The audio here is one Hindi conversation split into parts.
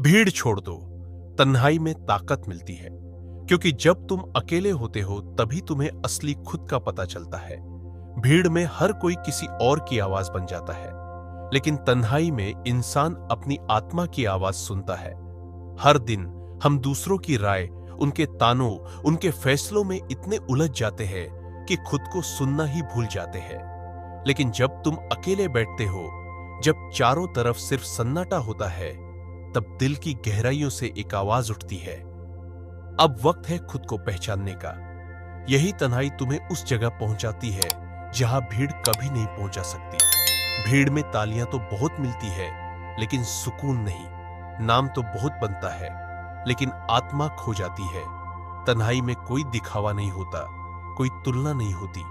भीड़ छोड़ दो, तन्हाई में ताकत मिलती है, क्योंकि जब तुम अकेले होते हो तभी तुम्हें असली खुद का पता चलता है। भीड़ में हर कोई किसी और की आवाज बन जाता है, लेकिन तन्हाई में इंसान अपनी आत्मा की आवाज सुनता है। हर दिन हम दूसरों की राय, उनके तानों, उनके फैसलों में इतने उलझ जाते हैं कि खुद को सुनना ही भूल जाते हैं। लेकिन जब तुम अकेले बैठते हो, जब चारों तरफ सिर्फ सन्नाटा होता है, तब दिल की गहराइयों से एक आवाज उठती है, अब वक्त है खुद को पहचानने का। यही तन्हाई तुम्हें उस जगह पहुंचाती है जहां भीड़ कभी नहीं पहुंचा सकती। भीड़ में तालियां तो बहुत मिलती है, लेकिन सुकून नहीं। नाम तो बहुत बनता है, लेकिन आत्मा खो जाती है। तन्हाई में कोई दिखावा नहीं होता, कोई तुलना नहीं होती,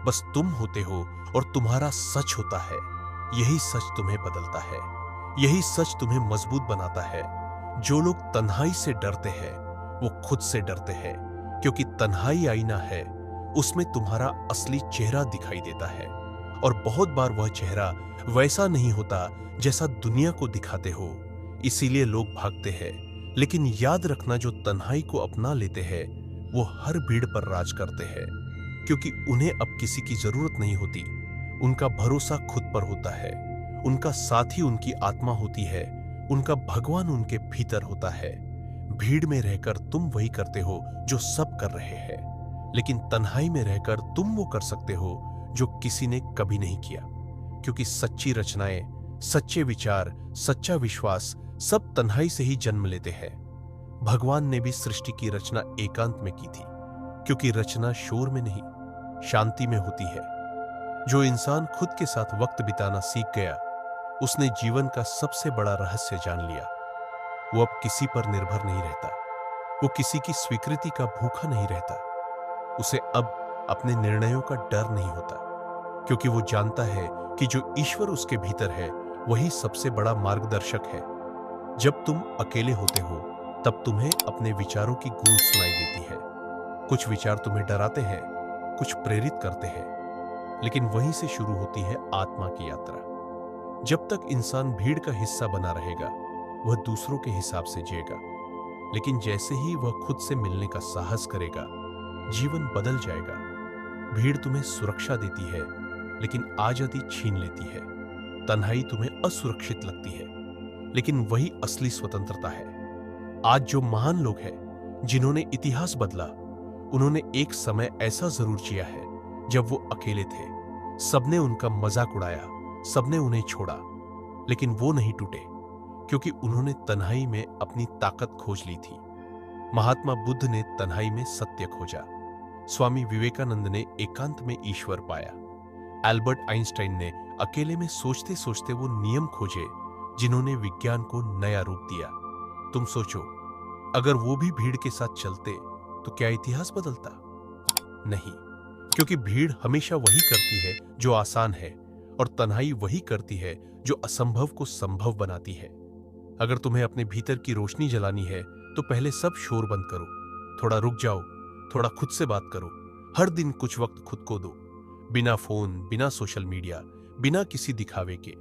बस तुम होते हो और तुम्हारा सच होता है। यही सच तुम्हें बदलता है, यही सच तुम्हें मजबूत बनाता है। जो लोग तन्हाई से डरते हैं वो खुद से डरते हैं, क्योंकि तन्हाई आईना है, उसमें तुम्हारा असली चेहरा दिखाई देता है। और बहुत बार वह चेहरा वैसा नहीं होता जैसा दुनिया को दिखाते हो, इसीलिए लोग भागते हैं। लेकिन याद रखना, जो तन्हाई को अपना लेते हैं वो हर भीड़ पर राज करते हैं, क्योंकि उन्हें अब किसी की जरूरत नहीं होती। उनका भरोसा खुद पर होता है, उनका साथी उनकी आत्मा होती है, उनका भगवान उनके भीतर होता है। भीड़ में रहकर तुम वही करते हो जो सब कर रहे हैं, लेकिन तन्हाई में रहकर तुम वो कर सकते हो जो किसी ने कभी नहीं किया, क्योंकि सच्ची रचनाएं, सच्चे विचार, सच्चा विश्वास सब तन्हाई से ही जन्म लेते हैं। भगवान ने भी सृष्टि की रचना एकांत में की थी, क्योंकि रचना शोर में नहीं, शांति में होती है। जो इंसान खुद के साथ वक्त बिताना सीख गया, उसने जीवन का सबसे बड़ा रहस्य जान लिया। वो अब किसी पर निर्भर नहीं रहता, वो किसी की स्वीकृति का भूखा नहीं रहता। उसे अब अपने निर्णयों का डर नहीं होता, क्योंकि वो जानता है कि जो ईश्वर उसके भीतर है वही सबसे बड़ा मार्गदर्शक है। जब तुम अकेले होते हो तब तुम्हें अपने विचारों की गूंज सुनाई देती है। कुछ विचार तुम्हें डराते हैं, कुछ प्रेरित करते हैं, लेकिन वहीं से शुरू होती है आत्मा की यात्रा। जब तक इंसान भीड़ का हिस्सा बना रहेगा, वह दूसरों के हिसाब से जिएगा, लेकिन जैसे ही वह खुद से मिलने का साहस करेगा, जीवन बदल जाएगा। भीड़ तुम्हें सुरक्षा देती है, लेकिन आजादी छीन लेती है। तन्हाई तुम्हें असुरक्षित लगती है, लेकिन वही असली स्वतंत्रता है। आज जो महान लोग हैं, जिन्होंने इतिहास बदला, उन्होंने एक समय ऐसा जरूर जिया है जब वो अकेले थे। सबने उनका मजाक उड़ाया, सबने उन्हें छोड़ा, लेकिन वो नहीं टूटे, क्योंकि उन्होंने तन्हाई में अपनी ताकत खोज ली थी। महात्मा बुद्ध ने तन्हाई में सत्य खोजा, स्वामी विवेकानंद ने एकांत में ईश्वर पाया, एल्बर्ट आइंस्टाइन ने अकेले में सोचते सोचते वो नियम खोजे जिन्होंने विज्ञान को नया रूप दिया। तुम सोचो, अगर वो भी भीड़ के साथ चलते तो क्या इतिहास बदलता? नहीं, क्योंकि भीड़ हमेशा वही करती है जो आसान है, और तन्हाई वही करती है जो असंभव को संभव बनाती है। अगर तुम्हें अपने भीतर की रोशनी जलानी है तो पहले सब शोर बंद करो, थोड़ा रुक जाओ, थोड़ा खुद से बात करो। हर दिन कुछ वक्त खुद को दो, बिना फोन, बिना सोशल मीडिया, बिना किसी दिखावे के।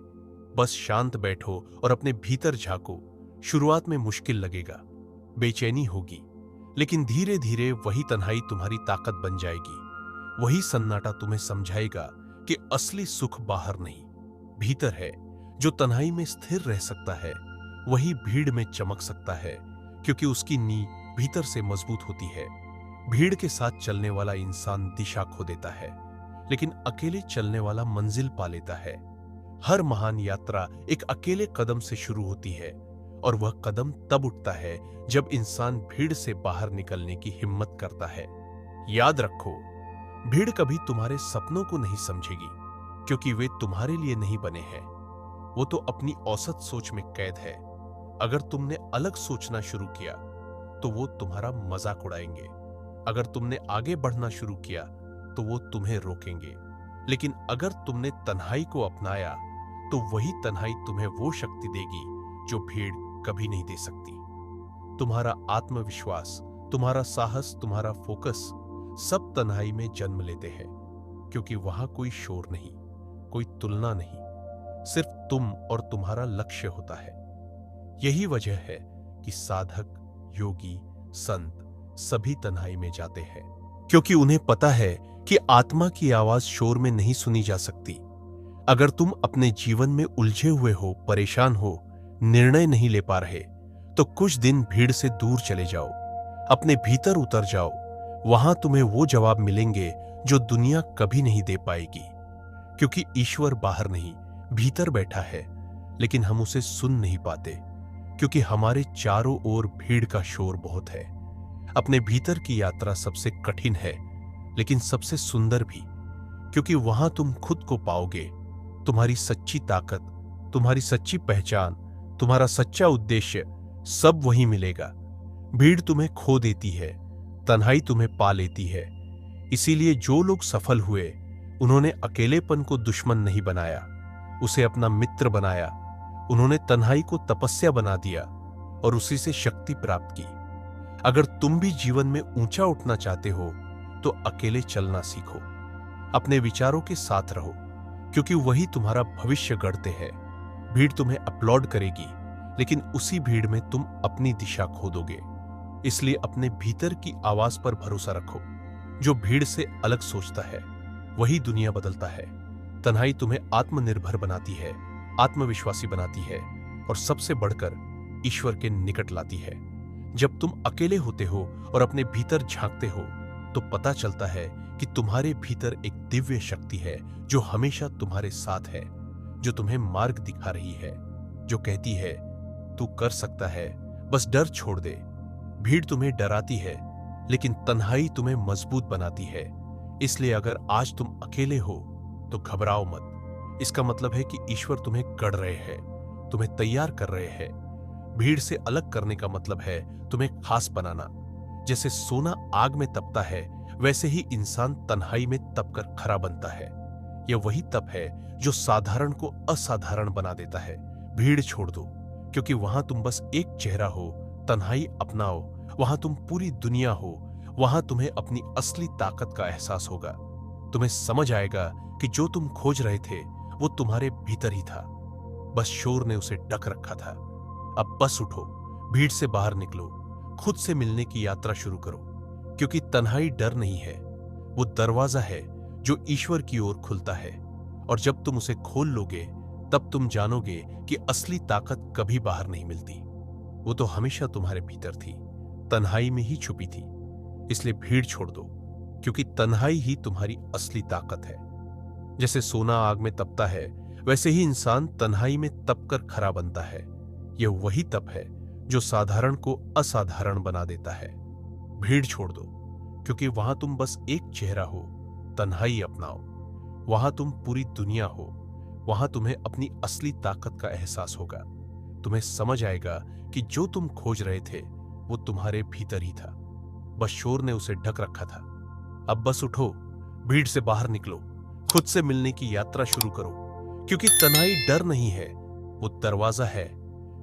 बस शांत बैठो और अपने भीतर झांको। शुरुआत में मुश्किल लगेगा, बेचैनी होगी, लेकिन धीरे धीरे वही तन्हाई तुम्हारी ताकत बन जाएगी। वही सन्नाटा तुम्हें समझाएगा कि असली सुख बाहर नहीं, भीतर है। जो तन्हाई में स्थिर रह सकता है वही भीड़ में चमक सकता है, क्योंकि उसकी नींव भीतर से मजबूत होती है। भीड़ के साथ चलने वाला इंसान दिशा खो देता है, लेकिन अकेले चलने वाला मंजिल पा लेता है। हर महान यात्रा एक अकेले कदम से शुरू होती है, और वह कदम तब उठता है जब इंसान भीड़ से बाहर निकलने की हिम्मत करता है। याद रखो, भीड़ कभी तुम्हारे सपनों को नहीं समझेगी, क्योंकि वे तुम्हारे लिए नहीं बने हैं। वो तो अपनी औसत सोच में कैद है। अगर तुमने अलग सोचना शुरू किया तो वो तुम्हारा मजाक उड़ाएंगे। अगर तुमने आगे बढ़ना शुरू किया तो वो तुम्हें रोकेंगे। लेकिन अगर तुमने तन्हाई को अपनाया तो वही तन्हाई तुम्हें वो शक्ति देगी जो भीड़ कभी नहीं दे सकती। तुम्हारा आत्मविश्वास, तुम्हारा साहस, तुम्हारा फोकस सब तन्हाई में जन्म लेते हैं, क्योंकि वहां कोई शोर नहीं, कोई तुलना नहीं, सिर्फ तुम और तुम्हारा लक्ष्य होता है। यही वजह है कि साधक, योगी, संत सभी तन्हाई में जाते हैं, क्योंकि उन्हें पता है कि आत्मा की आवाज शोर में नहीं सुनी जा सकती। अगर तुम अपने जीवन में उलझे हुए हो, परेशान हो, निर्णय नहीं ले पा रहे, तो कुछ दिन भीड़ से दूर चले जाओ, अपने भीतर उतर जाओ। वहां तुम्हें वो जवाब मिलेंगे जो दुनिया कभी नहीं दे पाएगी, क्योंकि ईश्वर बाहर नहीं, भीतर बैठा है, लेकिन हम उसे सुन नहीं पाते, क्योंकि हमारे चारों ओर भीड़ का शोर बहुत है। अपने भीतर की यात्रा सबसे कठिन है, लेकिन सबसे सुंदर भी, क्योंकि वहां तुम खुद को पाओगे, तुम्हारी सच्ची ताकत, तुम्हारी सच्ची पहचान, तुम्हारा सच्चा उद्देश्य, सब वही मिलेगा। भीड़ तुम्हें खो देती है, तन्हाई तुम्हें पा लेती है। इसीलिए जो लोग सफल हुए, उन्होंने अकेलेपन को दुश्मन नहीं बनाया, उसे अपना मित्र बनाया। उन्होंने तन्हाई को तपस्या बना दिया और उसी से शक्ति प्राप्त की। अगर तुम भी जीवन में ऊंचा उठना चाहते हो, तो अकेले चलना सीखो। अपने विचारों के साथ रहो, क्योंकि वही तुम्हारा भविष्य गढ़ते हैं। भीड़ तुम्हें अपलॉड करेगी, लेकिन उसी भीड़ में तुम अपनी दिशा खो दोगे। इसलिए अपने भीतर की आवाज पर भरोसा रखो। जो भीड़ से अलग सोचता है, वही दुनिया बदलता है। तन्हाई तुम्हें आत्मनिर्भर बनाती है, आत्मविश्वासी बनाती है और सबसे बढ़कर ईश्वर के निकट लाती है। जब तुम अकेले होते हो और अपने भीतर झांकते हो, तो पता चलता है कि तुम्हारे भीतर एक दिव्य शक्ति है जो हमेशा तुम्हारे साथ है, जो तुम्हें मार्ग दिखा रही है, जो कहती है तू कर सकता है, बस डर छोड़ दे। भीड़ तुम्हें डराती है, लेकिन तन्हाई तुम्हें मजबूत बनाती है। इसलिए अगर आज तुम अकेले हो, तो घबराओ मत। इसका मतलब है कि ईश्वर तुम्हें गढ़ रहे हैं, तुम्हें तैयार कर रहे हैं। भीड़ से अलग करने का मतलब है तुम्हें खास बनाना। जैसे सोना आग में तपता है, वैसे ही इंसान तन्हाई में तपकर खरा बनता है। यह वही तप है जो साधारण को असाधारण बना देता है। भीड़ छोड़ दो, क्योंकि वहां तुम बस एक चेहरा हो। तन्हाई अपनाओ, वहां तुम पूरी दुनिया हो। वहां तुम्हें अपनी असली ताकत का एहसास होगा। तुम्हें समझ आएगा कि जो तुम खोज रहे थे, वो तुम्हारे भीतर ही था, बस शोर ने उसे ढक रखा था। अब बस उठो, भीड़ से बाहर निकलो, खुद से मिलने की यात्रा शुरू करो, क्योंकि तन्हाई डर नहीं है, वो दरवाजा है जो ईश्वर की ओर खुलता है। और जब तुम उसे खोल लोगे, तब तुम जानोगे कि असली ताकत कभी बाहर नहीं मिलती। वो तो हमेशा तुम्हारे भीतर थी, तन्हाई में ही छुपी थी। इसलिए भीड़ छोड़ दो, क्योंकि तन्हाई ही तुम्हारी असली ताकत है। जैसे सोना आग में तपता है, वैसे ही इंसान तन्हाई में तपकर खरा बनता है। यह वही तप है जो साधारण को असाधारण बना देता है। भीड़ छोड़ दो, क्योंकि वहां तुम बस एक चेहरा हो। तन्हाई अपनाओ, वहां तुम पूरी दुनिया हो। वहां तुम्हें अपनी असली ताकत का एहसास होगा। तुम्हें समझ आएगा कि जो तुम खोज रहे थे, वो तुम्हारे भीतर ही था, बस शोर ने उसे ढक रखा था। अब बस उठो, भीड़ से बाहर निकलो, खुद से मिलने की यात्रा शुरू करो, क्योंकि तन्हाई डर नहीं है, वो दरवाजा है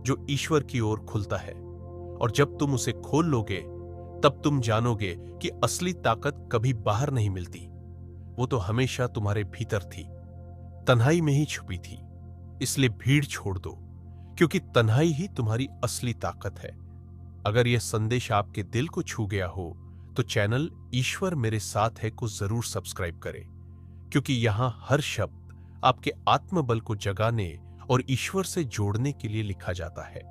जो ईश्वर की ओर खुलता है। और जब तुम उसे खोल लोगे, तब तुम जानोगे कि असली ताकत कभी बाहर नहीं मिलती, वो तो हमेशा तुम्हारे भीतर थी, तन्हाई में ही छुपी थी। इसलिए भीड़ छोड़ दो, क्योंकि तन्हाई ही तुम्हारी असली ताकत है। अगर यह संदेश आपके दिल को छू गया हो, तो चैनल ईश्वर मेरे साथ है को जरूर सब्सक्राइब करें, क्योंकि यहां हर शब्द आपके आत्मबल को जगाने और ईश्वर से जोड़ने के लिए लिखा जाता है।